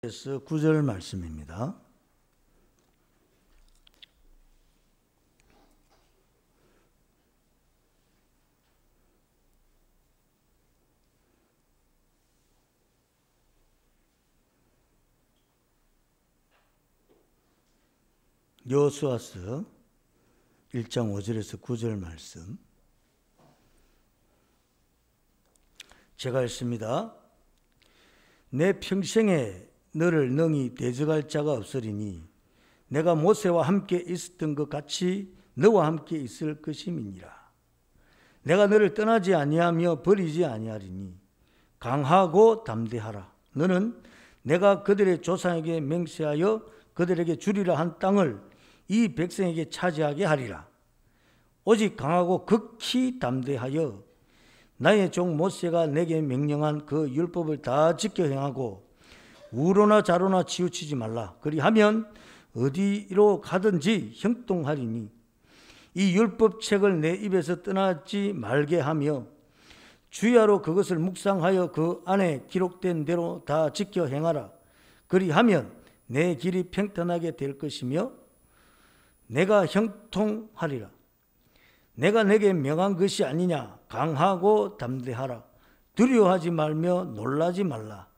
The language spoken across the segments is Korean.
그래서 9절 말씀입니다. 여호수아서 1장 5절에서 9절 말씀 제가 읽습니다. 내 평생에 너를 능히 대적할 자가 없으리니 내가 모세와 함께 있었던 것 같이 너와 함께 있을 것임이니라. 내가 너를 떠나지 아니하며 버리지 아니하리니 강하고 담대하라. 너는 내가 그들의 조상에게 맹세하여 그들에게 주리라 한 땅을 이 백성에게 차지하게 하리라. 오직 강하고 극히 담대하여 나의 종 모세가 내게 명령한 그 율법을 다 지켜 행하고 우로나 좌로나 치우치지 말라. 그리하면 어디로 가든지 형통하리니 이 율법책을 내 입에서 떠나지 말게 하며 주야로 그것을 묵상하여 그 안에 기록된 대로 다 지켜 행하라. 그리하면 내 길이 평탄하게 될 것이며 내가 형통하리라. 내가 내게 명한 것이 아니냐. 강하고 담대하라. 두려워하지 말며 놀라지 말라.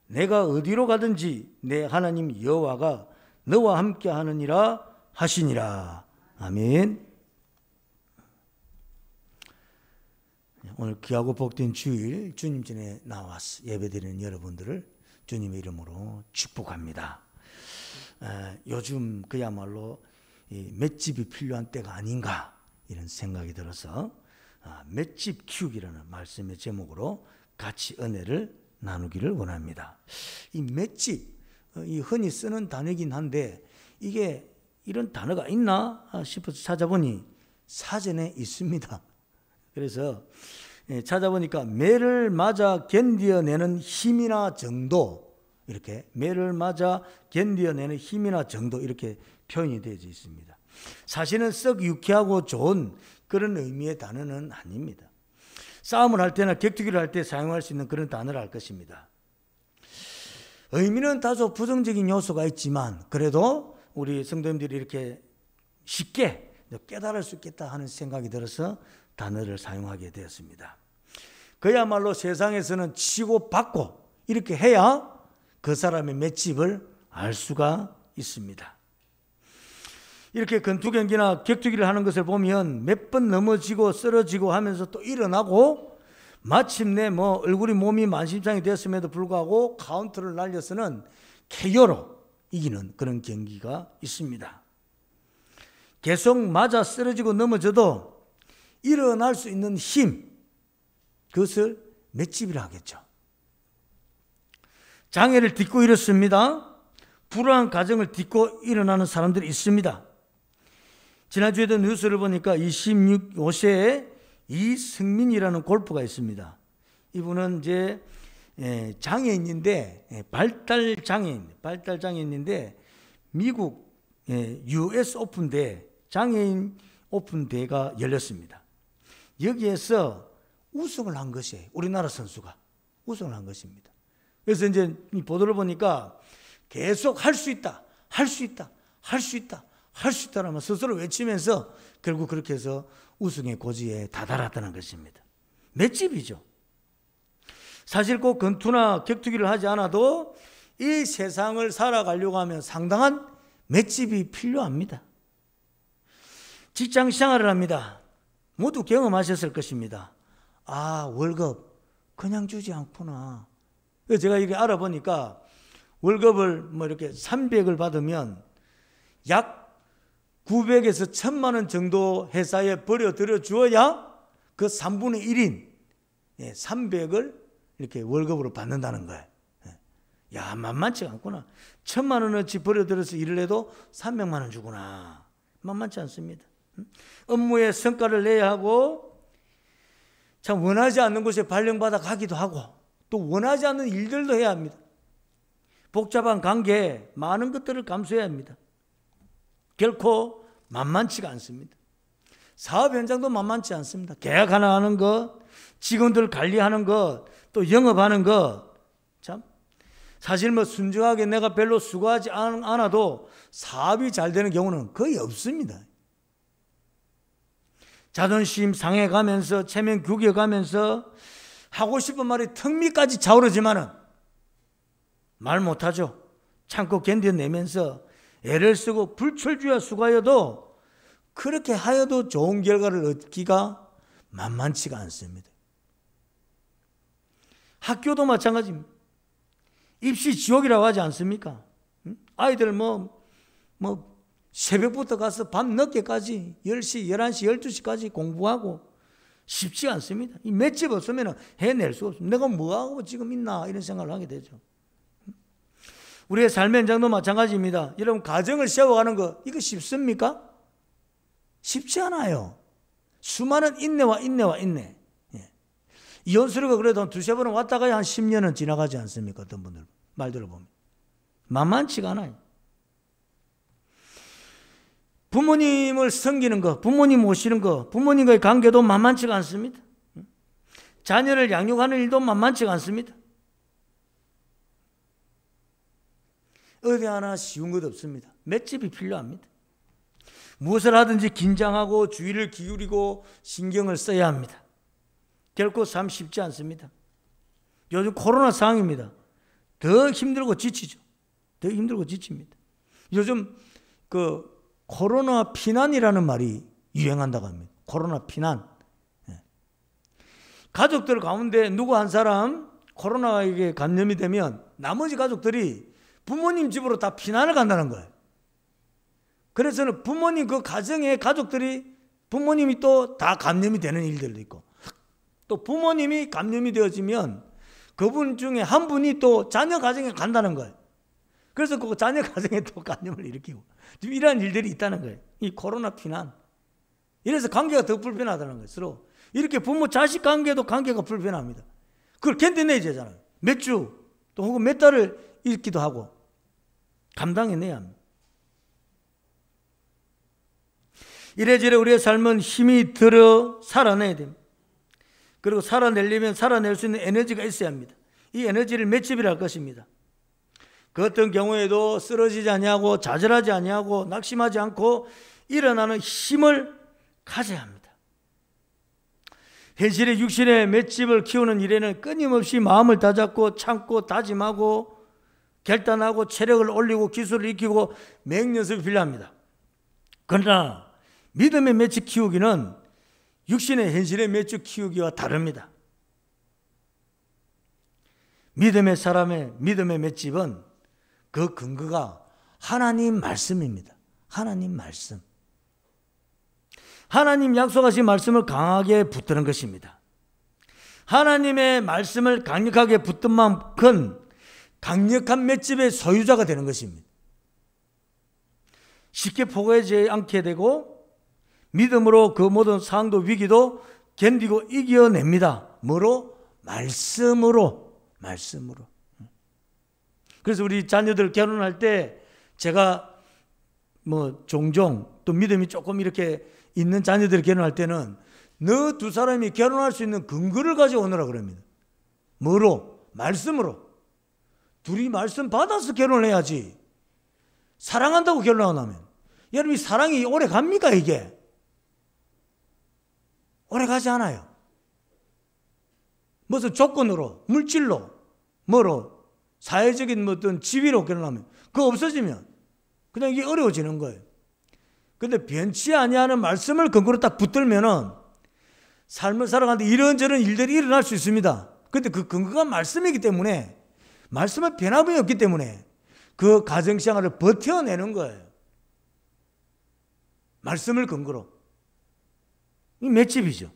내가 어디로 가든지 내 하나님 여호와가 너와 함께 하느니라 하시니라. 아멘. 오늘 귀하고 복된 주일 주님 전에 나와서 예배드리는 여러분들을 주님의 이름으로 축복합니다. 요즘 그야말로 맷집이 필요한 때가 아닌가 이런 생각이 들어서 맷집 키우기라는 말씀의 제목으로 같이 은혜를 나누기를 원합니다. 이 맷집, 이 흔히 쓰는 단어이긴 한데 이게 이런 단어가 있나 싶어서 찾아보니 사전에 있습니다. 그래서 찾아보니까 매를 맞아 견뎌내는 힘이나 정도, 이렇게 매를 맞아 견뎌내는 힘이나 정도 이렇게 표현이 되어 있습니다. 사실은 썩 유쾌하고 좋은 그런 의미의 단어는 아닙니다. 싸움을 할 때나 격투기를 할 때 사용할 수 있는 그런 단어를 할 것입니다. 의미는 다소 부정적인 요소가 있지만 그래도 우리 성도님들이 이렇게 쉽게 깨달을 수 있겠다 하는 생각이 들어서 단어를 사용하게 되었습니다. 그야말로 세상에서는 치고 받고 이렇게 해야 그 사람의 맷집을 알 수가 있습니다. 이렇게 권투 경기나 격투기를 하는 것을 보면 몇 번 넘어지고 쓰러지고 하면서 또 일어나고 마침내 얼굴이 몸이 만신창이 되었음에도 불구하고 카운터를 날려서는 KO로 이기는 그런 경기가 있습니다. 계속 맞아 쓰러지고 넘어져도 일어날 수 있는 힘, 그것을 맷집이라 하겠죠. 장애를 딛고 일었습니다. 불우한 가정을 딛고 일어나는 사람들이 있습니다. 지난주에도 뉴스를 보니까 25세의 이승민이라는 골프가 있습니다. 이분은 이제 장애인인데 발달장애인인데 미국 US 오픈대 장애인 오픈대가 열렸습니다. 여기에서 우승을 한 것이에요. 우리나라 선수가 우승을 한 것입니다. 그래서 이제 이 보도를 보니까 계속 할 수 있다, 할 수 있다, 할 수 있다, 할 수 있다라며 스스로 외치면서 결국 그렇게 해서 우승의 고지에 다다랐다는 것입니다. 맷집이죠. 사실 꼭 권투나 격투기를 하지 않아도 이 세상을 살아가려고 하면 상당한 맷집이 필요합니다. 직장 생활을 합니다. 모두 경험하셨을 것입니다. 월급 그냥 주지 않구나. 그래서 제가 이렇게 알아보니까 월급을 이렇게 300을 받으면 약 900에서 1000만 원 정도 회사에 벌어들여 주어야 그 3분의 1인 300을 이렇게 월급으로 받는다는 거예요. 야, 만만치 않구나. 1000만 원어치 벌어들여서 일을 해도 300만 원 주구나. 만만치 않습니다. 업무에 성과를 내야 하고 참 원하지 않는 곳에 발령받아 가기도 하고 또 원하지 않는 일들도 해야 합니다. 복잡한 관계, 많은 것들을 감수해야 합니다. 결코 만만치가 않습니다. 사업 현장도 만만치 않습니다. 계약 하나 하는 것, 직원들 관리하는 것, 또 영업하는 것, 참 사실 뭐 순정하게 내가 별로 수고하지 않아도 사업이 잘 되는 경우는 거의 없습니다. 자존심 상해가면서 체면 구겨가면서 하고 싶은 말이 턱 밑까지 차오르지만은 말 못하죠. 참고 견뎌내면서 애를 쓰고 불철주야 수고하여도 그렇게 하여도 좋은 결과를 얻기가 만만치가 않습니다. 학교도 마찬가지입니다. 입시 지옥이라고 하지 않습니까? 아이들 새벽부터 가서 밤 늦게까지 10시, 11시, 12시까지 공부하고 쉽지 않습니다. 이 맷집 없으면 해낼 수가 없습니다. 내가 뭐하고 지금 있나 이런 생각을 하게 되죠. 우리의 삶의 현장도 마찬가지입니다. 여러분 가정을 세워가는 거 이거 쉽습니까? 쉽지 않아요. 수많은 인내와 인내. 이혼수료가 그래도 한 두세 번은 왔다 가야 한 10년은 지나가지 않습니까? 어떤 분들 말 들어보면 만만치가 않아요. 부모님을 섬기는 거, 부모님 모시는 거, 부모님과의 관계도 만만치가 않습니다. 자녀를 양육하는 일도 만만치가 않습니다. 어디 하나 쉬운 것 없습니다. 맷집이 필요합니다. 무엇을 하든지 긴장하고 주의를 기울이고 신경을 써야 합니다. 결코 참 쉽지 않습니다. 요즘 코로나 상황입니다. 더 힘들고 지치죠. 더 힘들고 지칩니다. 요즘 코로나 피난이라는 말이 유행한다고 합니다. 코로나 피난. 가족들 가운데 누구 한 사람 코로나에게 감염이 되면 나머지 가족들이 부모님 집으로 다 피난을 간다는 거예요. 그래서는 부모님 그 가정의 가족들이 부모님이 또 다 감염이 되는 일들도 있고 또 부모님이 감염이 되어지면 그분 중에 한 분이 또 자녀 가정에 간다는 거예요. 그래서 그 자녀 가정에 또 감염을 일으키고 지금 이러한 일들이 있다는 거예요. 이 코로나 피난. 이래서 관계가 더 불편하다는 거예요. 서로 이렇게 부모 자식 관계도 관계가 불편합니다. 그걸 견뎌내야 되잖아요. 몇 주 또 혹은 몇 달을 잃기도 하고 감당해내야 합니다. 이래저래 우리의 삶은 힘이 들어 살아내야 됩니다. 그리고 살아내려면 살아낼 수 있는 에너지가 있어야 합니다. 이 에너지를 맷집이라 할 것입니다. 그 어떤 경우에도 쓰러지지 아니하고 좌절하지 아니하고 낙심하지 않고 일어나는 힘을 가져야 합니다. 현실의 육신의 맷집을 키우는 일에는 끊임없이 마음을 다잡고 참고 다짐하고 결단하고 체력을 올리고 기술을 익히고 맹연습이 필요합니다. 그러나 믿음의 맷집 키우기는 육신의 현실의 맷집 키우기와 다릅니다. 믿음의 사람의 믿음의 맷집은 그 근거가 하나님 말씀입니다. 하나님 말씀. 하나님 약속하신 말씀을 강하게 붙드는 것입니다. 하나님의 말씀을 강력하게 붙든 만큼 강력한 맷집의 소유자가 되는 것입니다. 쉽게 포기하지 않게 되고 믿음으로 그 모든 상황도 위기도 견디고 이겨냅니다. 뭐로? 말씀으로. 그래서 우리 자녀들 결혼할 때 제가 종종 또 믿음이 조금 이렇게 있는 자녀들이 결혼할 때는 너 두 사람이 결혼할 수 있는 근거를 가져오느라 그럽니다. 뭐로? 말씀으로. 둘이 말씀 받아서 결혼을 해야지. 사랑한다고 결혼 안 하면 여러분 이 사랑이 오래 갑니까 이게? 오래 가지 않아요. 무슨 조건으로, 물질로, 뭐로, 사회적인 어떤 지위로 결혼하면 그거 없어지면 그냥 이게 어려워지는 거예요. 근데 변치 아니하는 말씀을 근거로 딱 붙들면은 삶을 살아가는데 이런저런 일들이 일어날 수 있습니다. 근데 그 근거가 말씀이기 때문에 말씀은 변함이 없기 때문에 그 가정생활을 버텨내는 거예요. 말씀을 근거로. 이 맷집이죠.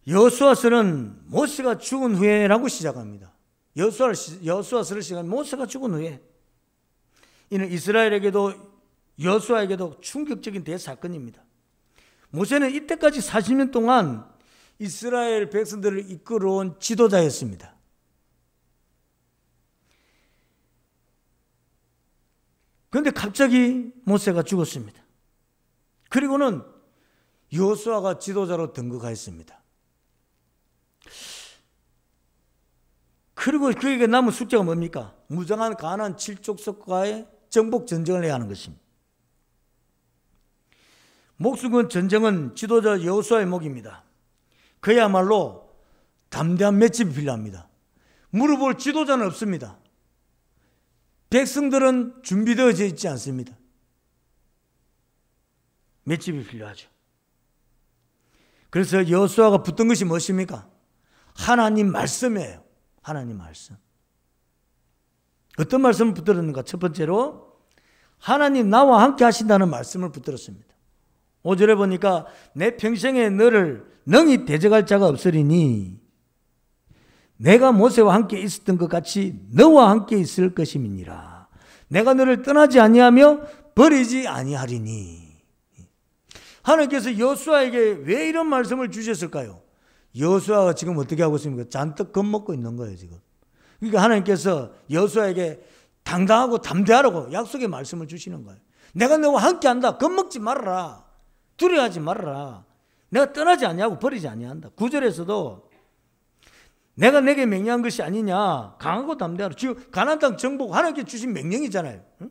여호수아서는 모세가 죽은 후에라고 시작합니다. 여호수아서를 시작하면 모세가 죽은 후에 이는 이스라엘에게도 여호수아에게도 충격적인 대사건입니다. 모세는 이때까지 40년 동안 이스라엘 백성들을 이끌어온 지도자였습니다. 그런데 갑자기 모세가 죽었습니다. 그리고는 여호수아가 지도자로 등극하였습니다. 그리고 그에게 남은 숙제가 뭡니까? 무장한 가나안 7족속과의 정복 전쟁을 해야 하는 것입니다. 목숨 전쟁은 지도자 여호수아의 몫입니다. 그야말로 담대한 맷집이 필요합니다. 무릎을 지도자는 없습니다. 백성들은 준비되어져 있지 않습니다. 맷집이 필요하죠. 그래서 여호수아가 붙든 것이 무엇입니까? 하나님 말씀이에요. 하나님 말씀. 어떤 말씀을 붙들었는가? 첫 번째로 하나님 나와 함께 하신다는 말씀을 붙들었습니다. 5절에 보니까 내 평생에 너를 능히 대적할 자가 없으리니 내가 모세와 함께 있었던 것 같이 너와 함께 있을 것임이니라. 내가 너를 떠나지 아니하며 버리지 아니하리니. 하나님께서 여호수아에게 왜 이런 말씀을 주셨을까요? 여호수아가 지금 어떻게 하고 있습니까? 잔뜩 겁먹고 있는 거예요, 지금. 그러니까 하나님께서 여호수아에게 당당하고 담대하라고 약속의 말씀을 주시는 거예요. 내가 너와 함께 한다. 겁먹지 말아라. 두려워하지 말아라. 내가 떠나지 아니하고 버리지 아니한다. 9절에서도 내가 내게 명령한 것이 아니냐. 강하고 담대하라. 지금 가나안 땅 정복 하나님께 주신 명령이잖아요. 응?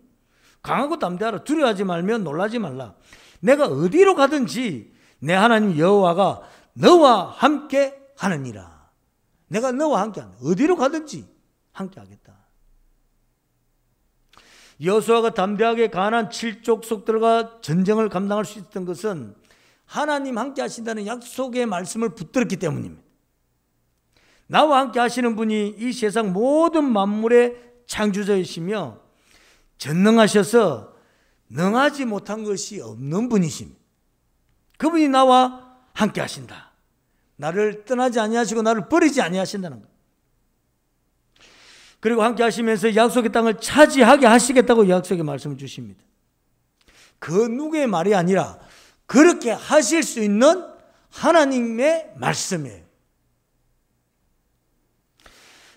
강하고 담대하라. 두려워하지 말면 놀라지 말라. 내가 어디로 가든지 내 하나님 여호와가 너와 함께 하느니라. 내가 너와 함께 한다. 어디로 가든지 함께 하겠다. 여호수아가 담대하게 가나안 7족속들과 전쟁을 감당할 수 있었던 것은 하나님 함께 하신다는 약속의 말씀을 붙들었기 때문입니다. 나와 함께 하시는 분이 이 세상 모든 만물의 창조자이시며 전능하셔서 능하지 못한 것이 없는 분이십니다. 그분이 나와 함께 하신다. 나를 떠나지 아니하시고 나를 버리지 아니하신다는 것. 그리고 함께 하시면서 약속의 땅을 차지하게 하시겠다고 약속의 말씀을 주십니다. 그 누구의 말이 아니라 그렇게 하실 수 있는 하나님의 말씀이에요.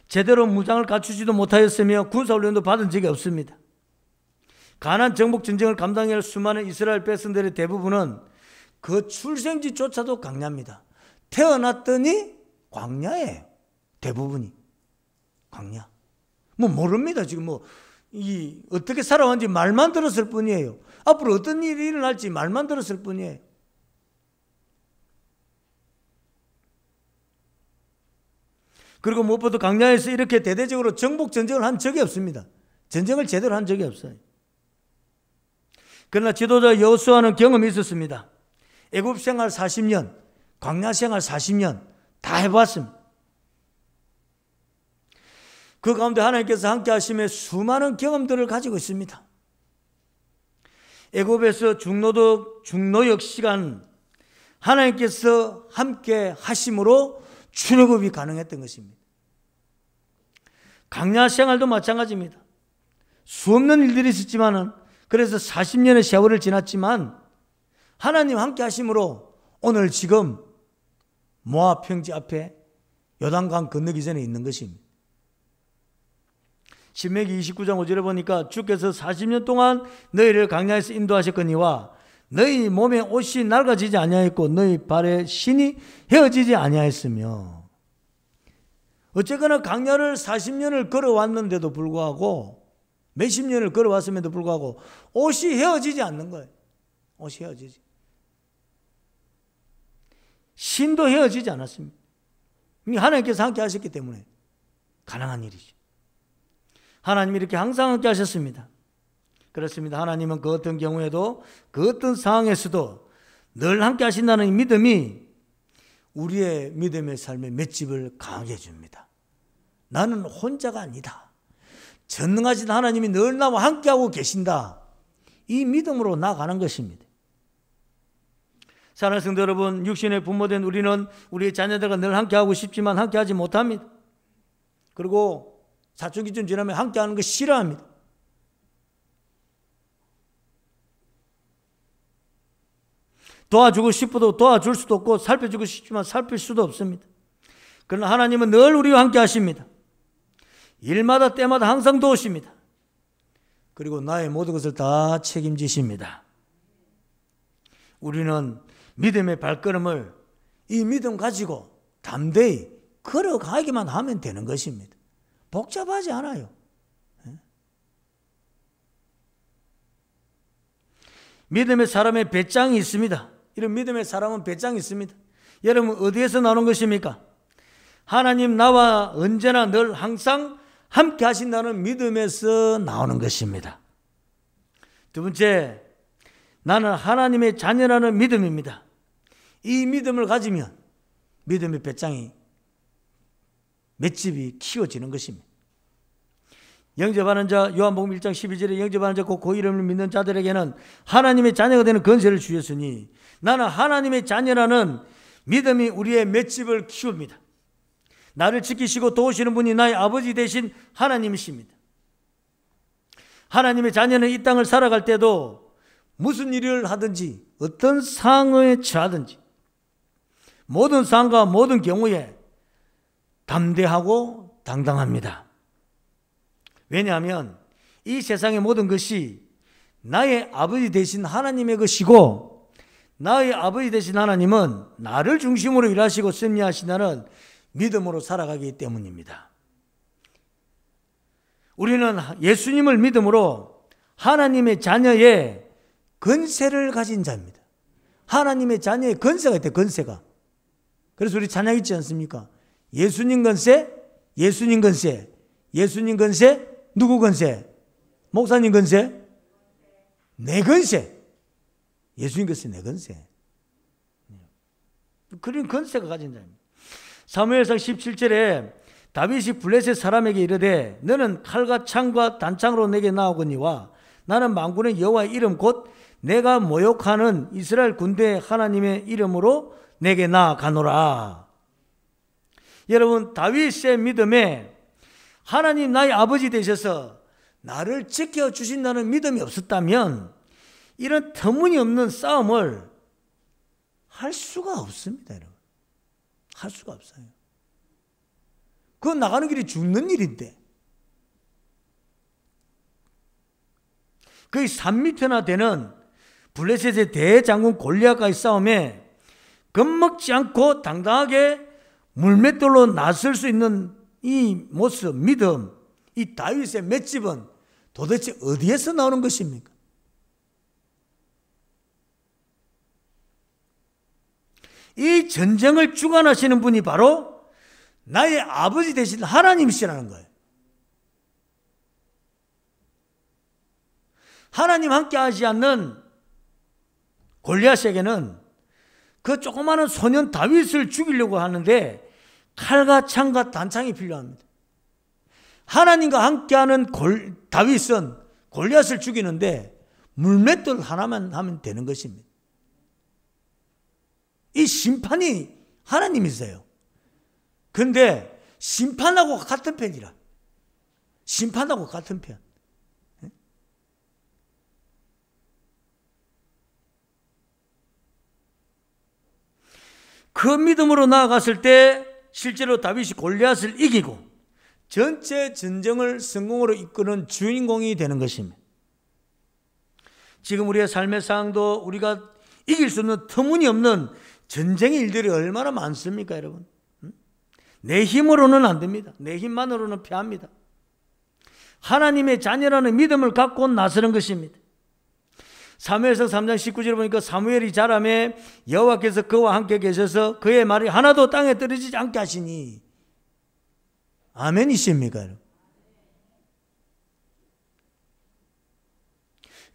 제대로 무장을 갖추지도 못하였으며 군사훈련도 받은 적이 없습니다. 가나안 정복 전쟁을 감당할 수많은 이스라엘 백성들의 대부분은 그 출생지조차도 광야입니다. 태어났더니 광야예요. 대부분이 광야. 모릅니다. 지금 어떻게 살아왔는지 말만 들었을 뿐이에요. 앞으로 어떤 일이 일어날지 말만 들었을 뿐이에요. 그리고 무엇보다 광야에서 이렇게 대대적으로 정복 전쟁을 한 적이 없습니다. 전쟁을 제대로 한 적이 없어요. 그러나 지도자 여호수아는 경험이 있었습니다. 애굽 생활 40년, 광야 생활 40년 다 해봤습니다. 그 가운데 하나님께서 함께 하심에 수많은 경험들을 가지고 있습니다. 애굽에서 중노역 시간 하나님께서 함께 하심으로 출애굽이 가능했던 것입니다. 광야 생활도 마찬가지입니다. 수없는 일들이 있었지만은 그래서 40년의 세월을 지났지만 하나님 함께 하심으로 오늘 지금 모압 평지 앞에 요단강 건너기 전에 있는 것입니다. 신명기 29장 5절에 보니까 주께서 40년 동안 너희를 광야에서 인도하셨거니와 너희 몸에 옷이 낡아지지 아니하였고 너희 발에 신이 헤어지지 아니하였으며. 어쨌거나 광야를 40년을 걸어왔는데도 불구하고 몇십 년을 걸어왔음에도 불구하고 옷이 헤어지지 않는 거예요. 옷이 헤어지지. 신도 헤어지지 않았습니다. 하나님께서 함께 하셨기 때문에 가능한 일이죠. 하나님이 이렇게 항상 함께 하셨습니다. 그렇습니다. 하나님은 그 어떤 경우에도 그 어떤 상황에서도 늘 함께 하신다는 믿음이 우리의 믿음의 삶의 맷집을 강하게 해줍니다. 나는 혼자가 아니다. 전능하신 하나님이 늘 나와 함께하고 계신다. 이 믿음으로 나아가는 것입니다. 사랑하는 성도 여러분, 육신의 부모된 우리는 우리의 자녀들과 늘 함께하고 싶지만 함께하지 못합니다. 그리고 사춘기쯤 지나면 함께하는 거 싫어합니다. 도와주고 싶어도 도와줄 수도 없고 살펴주고 싶지만 살필 수도 없습니다. 그러나 하나님은 늘 우리와 함께 하십니다. 일마다 때마다 항상 도우십니다. 그리고 나의 모든 것을 다 책임지십니다. 우리는 믿음의 발걸음을 이 믿음 가지고 담대히 걸어가기만 하면 되는 것입니다. 복잡하지 않아요. 믿음의 사람의 배짱이 있습니다. 이런 믿음의 사람은 배짱이 있습니다. 여러분 어디에서 나오는 것입니까? 하나님 나와 언제나 늘 항상 함께 하신다는 믿음에서 나오는 것입니다. 두 번째, 나는 하나님의 자녀라는 믿음입니다. 이 믿음을 가지면 믿음의 배짱이 맷집이 키워지는 것입니다. 영접하는 자, 요한복음 1장 12절에 영접하는 자 곧 그 이름을 믿는 자들에게는 하나님의 자녀가 되는 권세를 주셨으니, 나는 하나님의 자녀라는 믿음이 우리의 맷집을 키웁니다. 나를 지키시고 도우시는 분이 나의 아버지 되신 하나님이십니다. 하나님의 자녀는 이 땅을 살아갈 때도 무슨 일을 하든지 어떤 상황에 처하든지 모든 상황과 모든 경우에 담대하고 당당합니다. 왜냐하면 이 세상의 모든 것이 나의 아버지 되신 하나님의 것이고, 나의 아버지 되신 하나님은 나를 중심으로 일하시고 섭리하신다는 믿음으로 살아가기 때문입니다. 우리는 예수님을 믿음으로 하나님의 자녀의 권세를 가진 자입니다. 하나님의 자녀의 권세가 있대, 권세가. 그래서 우리 찬양 있지 않습니까? 예수님 권세, 예수님 권세, 예수님 권세, 누구 권세? 목사님 권세? 내 권세. 예수님 권세, 내 권세. 그런 권세가 가진 자입니다. 사무엘상 17절에 다윗이 블레셋 사람에게 이르되 너는 칼과 창과 단창으로 내게 나오거니와 나는 만군의 여호와의 이름 곧 내가 모욕하는 이스라엘 군대의 하나님의 이름으로 내게 나아가노라. 여러분, 다윗의 믿음에 하나님 나의 아버지 되셔서 나를 지켜주신다는 믿음이 없었다면 이런 터무니없는 싸움을 할 수가 없습니다. 여러분, 할 수가 없어요. 그건 나가는 길이 죽는 일인데, 거의 3m나 되는 블레셋의 대장군 골리앗과의 싸움에 겁먹지 않고 당당하게 물맷돌로 나설 수 있는 이 모습, 믿음, 이 다윗의 맷집은 도대체 어디에서 나오는 것입니까? 이 전쟁을 주관하시는 분이 바로 나의 아버지 되신 하나님이시라는 거예요. 하나님 함께 하지 않는 골리앗에게는 그 조그마한 소년 다윗을 죽이려고 하는데 칼과 창과 단창이 필요합니다. 하나님과 함께하는 다윗은 골리앗을 죽이는데 물맷돌 하나만 하면 되는 것입니다. 이 심판이 하나님이세요. 그런데 심판하고 같은 편이라. 심판하고 같은 편. 그 믿음으로 나아갔을 때 실제로 다윗이 골리앗을 이기고 전체 전쟁을 성공으로 이끄는 주인공이 되는 것입니다. 지금 우리의 삶의 상황도 우리가 이길 수 없는 터무니없는 전쟁의 일들이 얼마나 많습니까, 여러분? 내 힘으로는 안 됩니다. 내 힘만으로는 패합니다. 하나님의 자녀라는 믿음을 갖고 나서는 것입니다. 사무엘상 3장 19절에 보니까 사무엘이 자라매 여호와께서 그와 함께 계셔서 그의 말이 하나도 땅에 떨어지지 않게 하시니. 아멘이십니까, 여러분?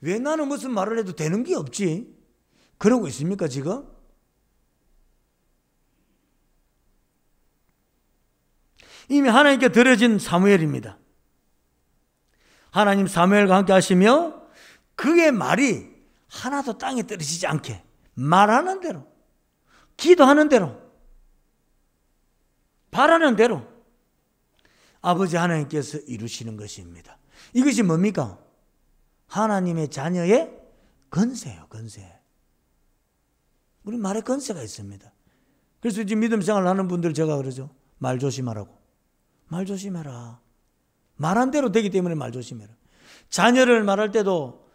왜 나는 무슨 말을 해도 되는 게 없지? 그러고 있습니까, 지금? 이미 하나님께 드려진 사무엘입니다. 하나님 사무엘과 함께 하시며 그의 말이 하나도 땅에 떨어지지 않게 말하는 대로, 기도하는 대로, 바라는 대로 아버지 하나님께서 이루시는 것입니다. 이것이 뭡니까? 하나님의 자녀의 권세예요, 권세. 우리 말에 권세가 있습니다. 그래서 이제 믿음 생활 하는 분들 제가 그러죠. 말 조심하라고. 말 조심해라. 말한 대로 되기 때문에 말 조심해라. 자녀를 말할 때도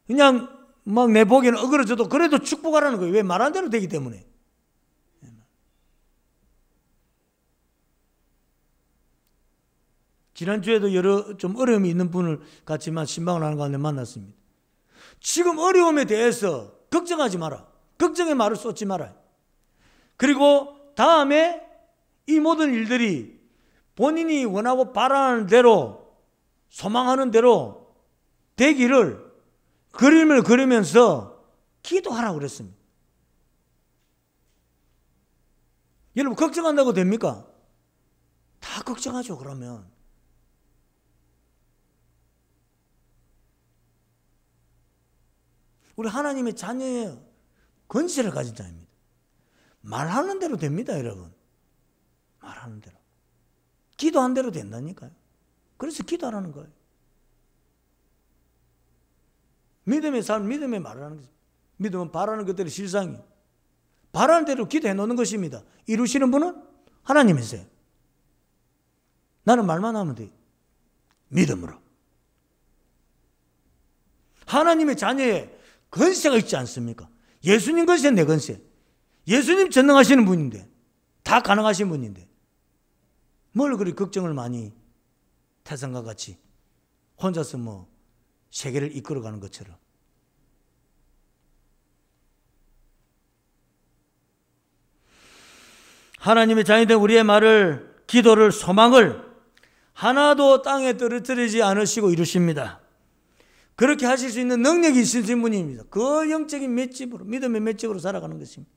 그냥 막 내 보기에는 어그러져도 그래도 축복하라는 거예요. 왜? 말한 대로 되기 때문에. 지난주에도 여러 좀 어려움이 있는 분을 같이만 신방을 하는 가운데 만났습니다. 지금 어려움에 대해서 걱정하지 마라. 걱정의 말을 쏟지 마라. 그리고 다음에 이 모든 일들이 본인이 원하고 바라는 대로, 소망하는 대로 되기를 그림을 그리면서 기도하라고 그랬습니다. 여러분, 걱정한다고 됩니까? 다 걱정하죠. 그러면 우리 하나님의 자녀의 권세를 가진 자입니다. 말하는 대로 됩니다, 여러분. 말하는 대로. 기도한 대로 된다니까요. 그래서 기도하라는 거예요. 믿음의 삶, 믿음의 말을 하는 거죠. 믿음은 바라는 것들이 실상이에요. 바라는 대로 기도해 놓는 것입니다. 이루시는 분은 하나님이세요. 나는 말만 하면 돼요. 믿음으로. 하나님의 자녀의 권세가 있지 않습니까? 예수님 권세, 내 권세. 예수님 전능하시는 분인데, 다 가능하신 분인데 뭘 그리 걱정을 많이 태산과 같이 혼자서 뭐 세계를 이끌어가는 것처럼. 하나님의 자녀된 우리의 말을, 기도를, 소망을 하나도 땅에 떨어뜨리지 않으시고 이루십니다. 그렇게 하실 수 있는 능력이 있으신 분입니다. 그 영적인 맷집으로, 믿음의 맷집으로 살아가는 것입니다.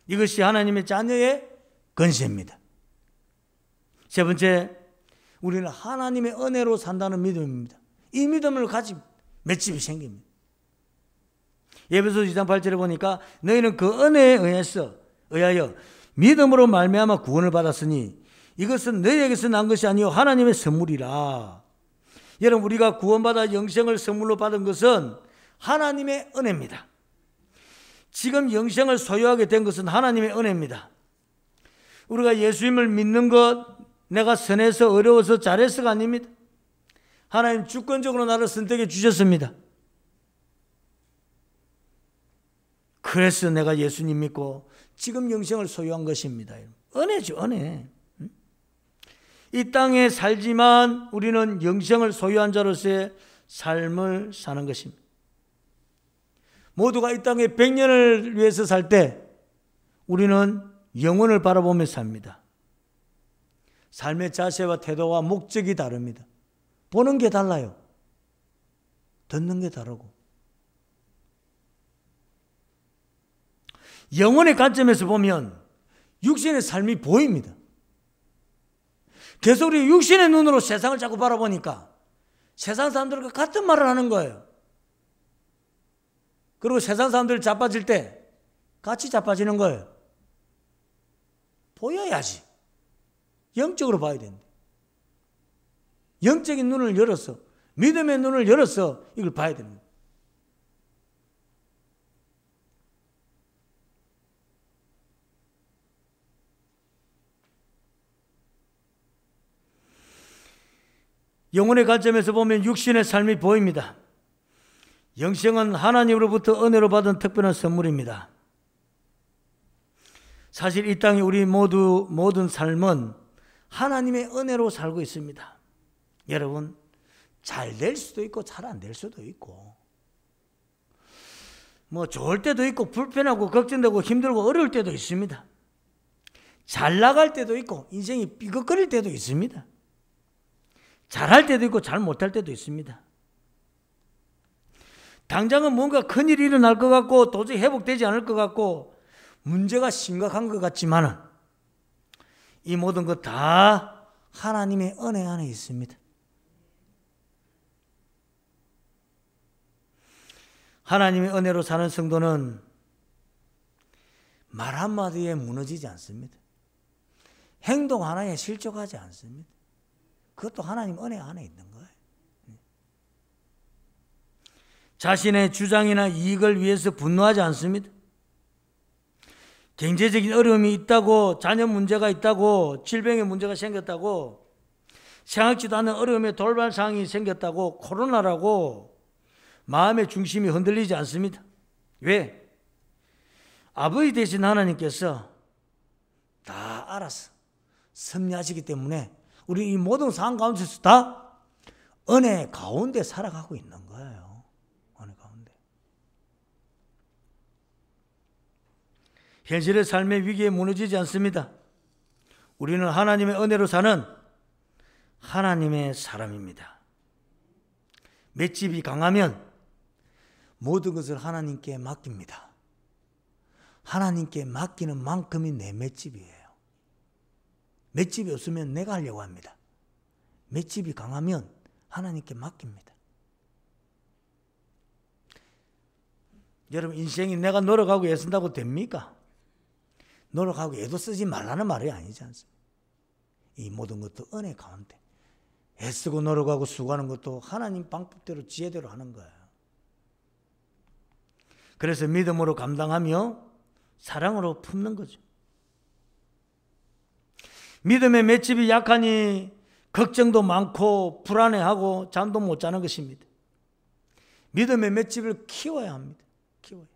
이것이 하나님의 자녀의 권세입니다. 세 번째, 우리는 하나님의 은혜로 산다는 믿음입니다. 이 믿음을 가지고 맷집이 생깁니다. 에베소서 2장 8절에 보니까 너희는 그 은혜에 의하여 믿음으로 말미암아 구원을 받았으니 이것은 너희에게서 난 것이 아니요 하나님의 선물이라. 여러분, 우리가 구원받아 영생을 선물로 받은 것은 하나님의 은혜입니다. 지금 영생을 소유하게 된 것은 하나님의 은혜입니다. 우리가 예수님을 믿는 것 내가 선해서 어려워서 잘해서가 아닙니다. 하나님 주권적으로 나를 선택해 주셨습니다. 그래서 내가 예수님 믿고 지금 영생을 소유한 것입니다. 은혜죠, 은혜. 이 땅에 살지만 우리는 영생을 소유한 자로서의 삶을 사는 것입니다. 모두가 이 땅에 100년을 위해서 살 때 우리는 영혼을 바라보며 삽니다. 삶의 자세와 태도와 목적이 다릅니다. 보는 게 달라요. 듣는 게 다르고. 영혼의 관점에서 보면 육신의 삶이 보입니다. 계속 우리 육신의 눈으로 세상을 자꾸 바라보니까 세상 사람들과 같은 말을 하는 거예요. 그리고 세상 사람들 자빠질 때 같이 자빠지는 거예요. 보여야지. 영적으로 봐야 되는데. 영적인 눈을 열어서, 믿음의 눈을 열어서 이걸 봐야 됩니다. 영혼의 관점에서 보면 육신의 삶이 보입니다. 영생은 하나님으로부터 은혜로 받은 특별한 선물입니다. 사실 이 땅에 우리 모든 삶은 하나님의 은혜로 살고 있습니다. 여러분, 잘 될 수도 있고 잘 안 될 수도 있고, 뭐 좋을 때도 있고 불편하고 걱정되고 힘들고 어려울 때도 있습니다. 잘 나갈 때도 있고 인생이 삐걱거릴 때도 있습니다. 잘할 때도 있고 잘 못할 때도 있습니다. 당장은 뭔가 큰일이 일어날 것 같고 도저히 회복되지 않을 것 같고 문제가 심각한 것 같지만 이 모든 것 다 하나님의 은혜 안에 있습니다. 하나님의 은혜로 사는 성도는 말 한마디에 무너지지 않습니다. 행동 하나에 실족하지 않습니다. 그것도 하나님 은혜 안에 있는 거예요. 자신의 주장이나 이익을 위해서 분노하지 않습니다. 경제적인 어려움이 있다고, 자녀 문제가 있다고, 질병의 문제가 생겼다고, 생각지도 않은 어려움의 돌발 상황이 생겼다고, 코로나라고 마음의 중심이 흔들리지 않습니다. 왜? 아버지 되신 하나님께서 다 알아서 섭리하시기 때문에 우리 이 모든 상황 가운데서 다 은혜 가운데 살아가고 있는 거예요. 은혜 가운데. 현실의 삶의 위기에 무너지지 않습니다. 우리는 하나님의 은혜로 사는 하나님의 사람입니다. 맷집이 강하면 모든 것을 하나님께 맡깁니다. 하나님께 맡기는 만큼이 내 맷집이에요. 맷집이 없으면 내가 하려고 합니다. 맷집이 강하면 하나님께 맡깁니다. 여러분, 인생이 내가 노력하고 애쓴다고 됩니까? 노력하고 애도 쓰지 말라는 말이 아니지 않습니까? 이 모든 것도 은혜 가운데 애쓰고 노력하고 수고하는 것도 하나님 방법대로 지혜대로 하는 거예요. 그래서 믿음으로 감당하며 사랑으로 품는 거죠. 믿음의 맷집이 약하니 걱정도 많고 불안해하고 잠도 못 자는 것입니다. 믿음의 맷집을 키워야 합니다. 키워야.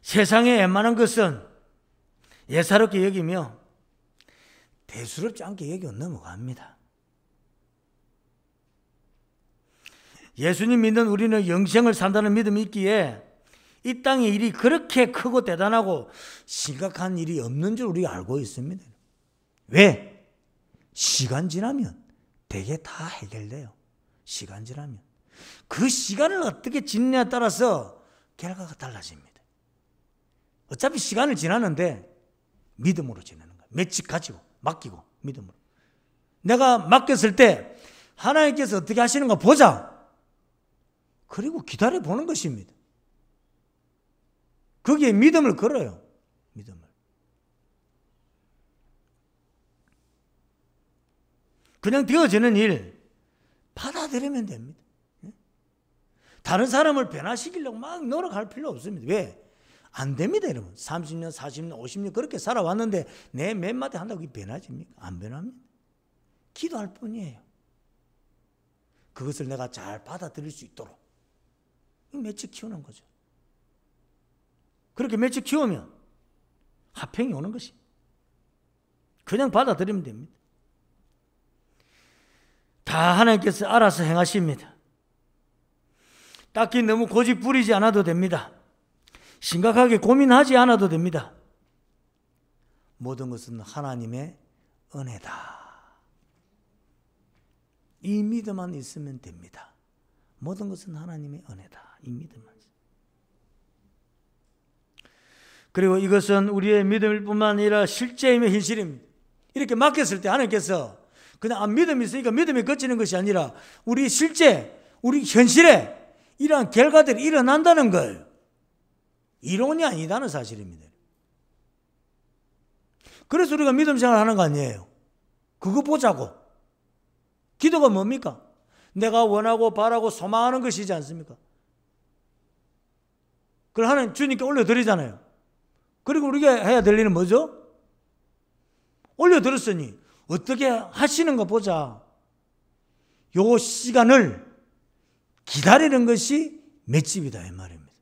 세상에 웬만한 것은 예사롭게 여기며 대수롭지 않게 여기고 넘어갑니다. 예수님 믿는 우리는 영생을 산다는 믿음이 있기에 이 땅의 일이 그렇게 크고 대단하고 심각한 일이 없는 줄 우리가 알고 있습니다. 왜? 시간 지나면 대개 다 해결돼요. 시간 지나면. 그 시간을 어떻게 지느냐에 따라서 결과가 달라집니다. 어차피 시간을 지나는데 믿음으로 지내는 거예요. 맷집 가지고 맡기고 믿음으로. 내가 맡겼을 때 하나님께서 어떻게 하시는가 보자. 그리고 기다려보는 것입니다. 거기에 믿음을 걸어요. 믿음을. 그냥 되어지는 일 받아들이면 됩니다. 다른 사람을 변화시키려고 막 노력할 필요 없습니다. 왜? 안 됩니다, 여러분. 30년, 40년, 50년 그렇게 살아왔는데 내 몇 마디 한다고 그게 변하집니까? 안 변합니다. 기도할 뿐이에요. 그것을 내가 잘 받아들일 수 있도록 맷집 키우는 거죠. 그렇게 맷집 키우면 화평이 오는 것이. 그냥 받아들이면 됩니다. 다 하나님께서 알아서 행하십니다. 딱히 너무 고집 부리지 않아도 됩니다. 심각하게 고민하지 않아도 됩니다. 모든 것은 하나님의 은혜다. 이 믿음만 있으면 됩니다. 모든 것은 하나님의 은혜다. 이 믿음만. 그리고 이것은 우리의 믿음일 뿐만 아니라 실제임의 현실입니다. 이렇게 맡겼을 때 하나님께서 그냥 믿음이 있으니까 믿음이 거치는 것이 아니라 우리 실제, 우리 현실에 이러한 결과들이 일어난다는 거예요. 이론이 아니다는 사실입니다. 그래서 우리가 믿음 생활하는 거 아니에요. 그거 보자고. 기도가 뭡니까? 내가 원하고 바라고 소망하는 것이지 않습니까? 그걸 하나님 주님께 올려드리잖아요. 그리고 우리가 해야 될 일은 뭐죠? 올려드렸으니 어떻게 하시는가 보자. 요 시간을 기다리는 것이 맷집이다 이 말입니다.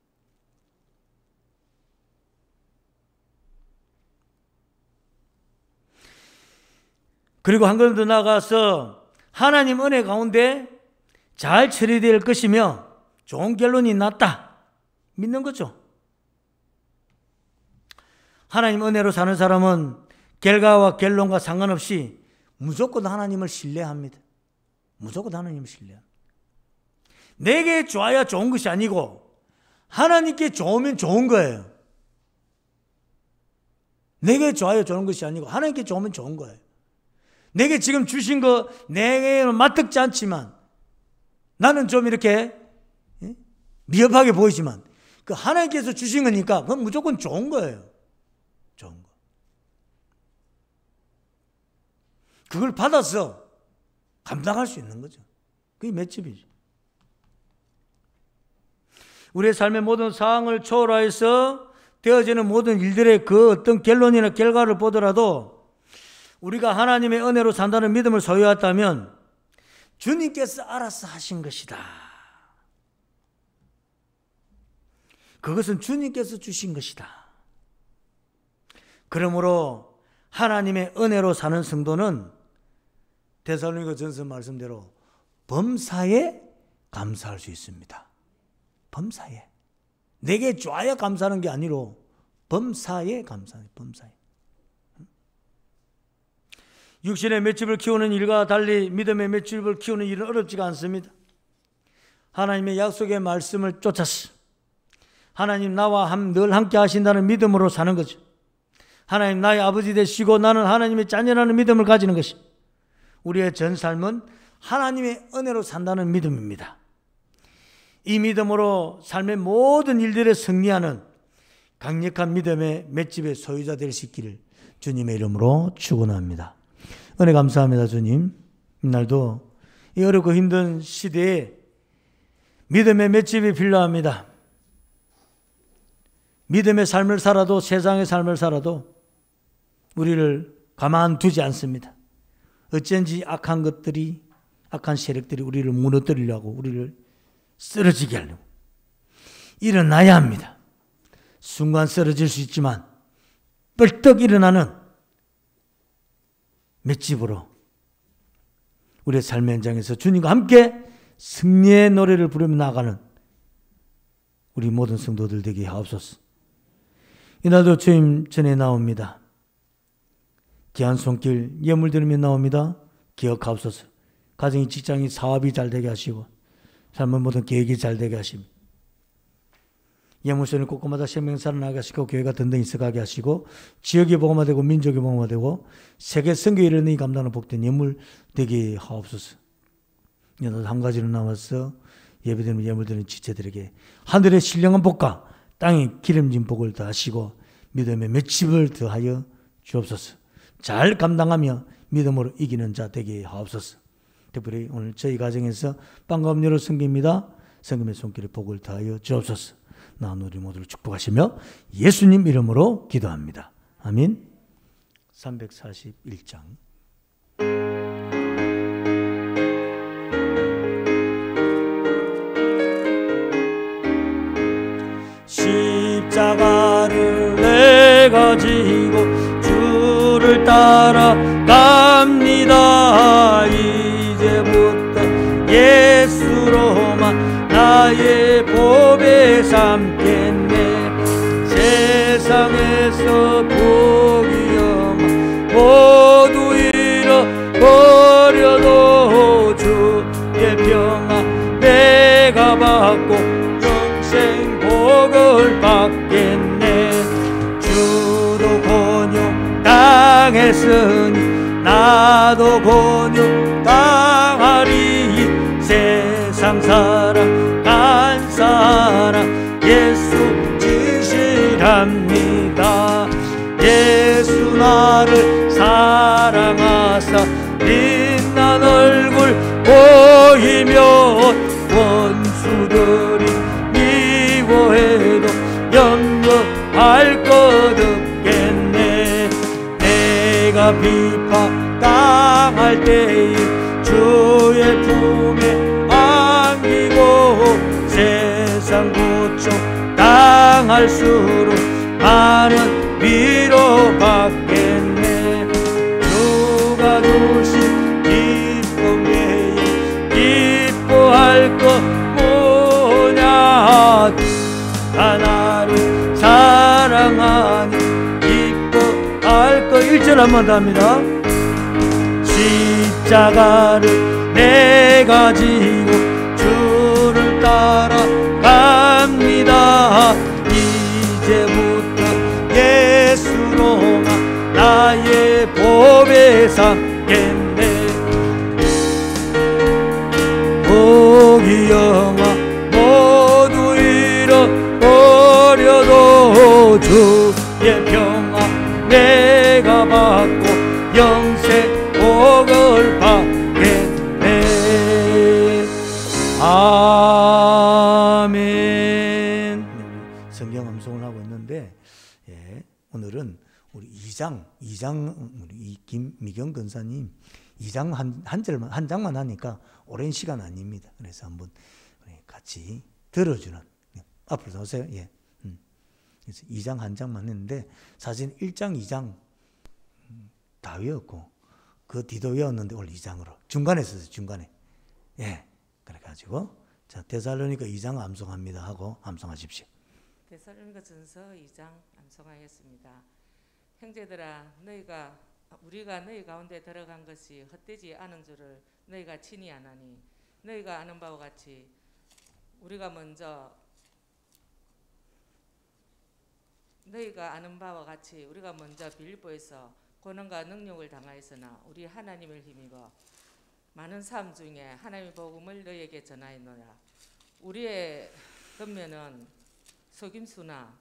그리고 한 걸음 더 나아가서 하나님 은혜 가운데 잘 처리될 것이며 좋은 결론이 났다 믿는 거죠. 하나님 은혜로 사는 사람은 결과와 결론과 상관없이 무조건 하나님을 신뢰합니다. 무조건 하나님을 신뢰합니다. 내게 좋아야 좋은 것이 아니고 하나님께 좋으면 좋은 거예요. 내게 좋아야 좋은 것이 아니고 하나님께 좋으면 좋은 거예요. 내게 지금 주신 거 내게는 맞듣지 않지만 나는 좀 이렇게 미흡하게 보이지만 그 하나님께서 주신 거니까 그건 무조건 좋은 거예요. 좋은 거. 그걸 받아서 감당할 수 있는 거죠. 그게 맷집이죠. 우리의 삶의 모든 상황을 초월하여서 되어지는 모든 일들의 그 어떤 결론이나 결과를 보더라도 우리가 하나님의 은혜로 산다는 믿음을 소유했다면 주님께서 알아서 하신 것이다. 그것은 주님께서 주신 것이다. 그러므로 하나님의 은혜로 사는 성도는 데살로니가 전서 말씀대로 범사에 감사할 수 있습니다. 범사에. 내게 좋아야 감사하는 게 아니로 범사에 감사해요. 범사에. 육신의 맷집을 키우는 일과 달리 믿음의 맷집을 키우는 일은 어렵지가 않습니다. 하나님의 약속의 말씀을 쫓아서 하나님 나와 늘 함께 하신다는 믿음으로 사는 거죠. 하나님 나의 아버지 되시고 나는 하나님의 자녀라는 믿음을 가지는 것이 우리의 전 삶은 하나님의 은혜로 산다는 믿음입니다. 이 믿음으로 삶의 모든 일들에 승리하는 강력한 믿음의 맷집의 소유자 될 수 있기를 주님의 이름으로 축원합니다. 은혜 감사합니다. 주님, 이날도 이 어렵고 힘든 시대에 믿음의 맷집이 필요합니다. 믿음의 삶을 살아도 세상의 삶을 살아도 우리를 가만두지 않습니다. 어쩐지 악한 것들이, 악한 세력들이 우리를 무너뜨리려고, 우리를 쓰러지게 하려고 일어나야 합니다. 순간 쓰러질 수 있지만 벌떡 일어나는 맷집으로 우리의 삶의 현장에서 주님과 함께 승리의 노래를 부르며 나아가는 우리 모든 성도들 되게 하옵소서. 이날도 주님 전에 나옵니다. 귀한 손길 예물 드리며 나옵니다. 기억하옵소서. 가정이, 직장이, 사업이 잘 되게 하시고 삶의 모든 계획이 잘 되게 하십니다. 예물선을 곳곳마다 생명 살아나게 하시고 교회가 든든히 서가게 하시고 지역이 복음화되고 민족이 복음화되고 세계 선교에 이르는 이 감당하는 복된 예물 되게 하옵소서. 이날도 한 가지로 나와서 예배드리는 예물드리는 지체들에게 하늘의 신령한 복과 땅의 기름진 복을 더하시고 믿음의 맷집을 더하여 주옵소서. 잘 감당하며 믿음으로 이기는 자 되게 하옵소서. 특별히 오늘 저희 가정에서 빵과 음료를 섬깁니다. 성금의 손길에 복을 더하여 주옵소서. 나 우리 모두를 축복하시며 예수님 이름으로 기도합니다. 아멘. 341장. 십자가를 내가 지고 주를 따라갑니다. 이제부터 예수로만 나의 보배 삼겠네. 세상에서 복이 없어 모두 잃어버려도 주의 평안 내가 받고 영생 복을 받겠네. 주도 권용 당했으니 나도 권용 당하리. 세상 사랑 간사랑 예수 지시랍니다. 예수 나를 사랑하사 빛난 얼굴 보이면 원수들이 미워해도 염려할 것 없겠네. 내가 비판당할 때에 주의 품에 안기고 세상 고통 당할수록 많은 위로 받겠네. 주가 주신 기쁨 외에 기뻐할 것 뭐냐. 하나를 사랑하니 기뻐할 것. 1절 한번 더 합니다. 십자가를 내가 지고 주를 따라갑니다. 이제부터 예수로만 나의 보배 삼겠네. 복이 영화 모두 잃어버려도 주의 평안 내가 받고 영생 복을 받겠네. 아멘. 성경 암송을 하고 있는데 오늘은 우리 이장 우리 김미경 권사님 이장 한 장만 하니까 오랜 시간 아닙니다. 그래서 한번 같이 들어주는 앞으로 나오세요. 예. 그래서 2장 한 장만 했는데 사실 1장, 2장 다 외웠고 그 뒤도 외웠는데 오늘 2장으로 중간에 썼어요. 중간에. 예. 그래가지고 자 데살로니가 2장 암송합니다 하고 암송하십시오. 데살로니가 전서 2장 암송하였습니다. 형제들아 우리가 너희 가운데 들어간 것이 헛되지 않은 줄을 너희가 친히 아나니 너희가 아는 바와 같이 우리가 먼저 빌립보에서 고난과 능력을 당하였으나 우리 하나님을 힘입어 많은 삶 중에 하나님의 복음을 너희에게 전하였노라. 우리의 겉면은 속임수나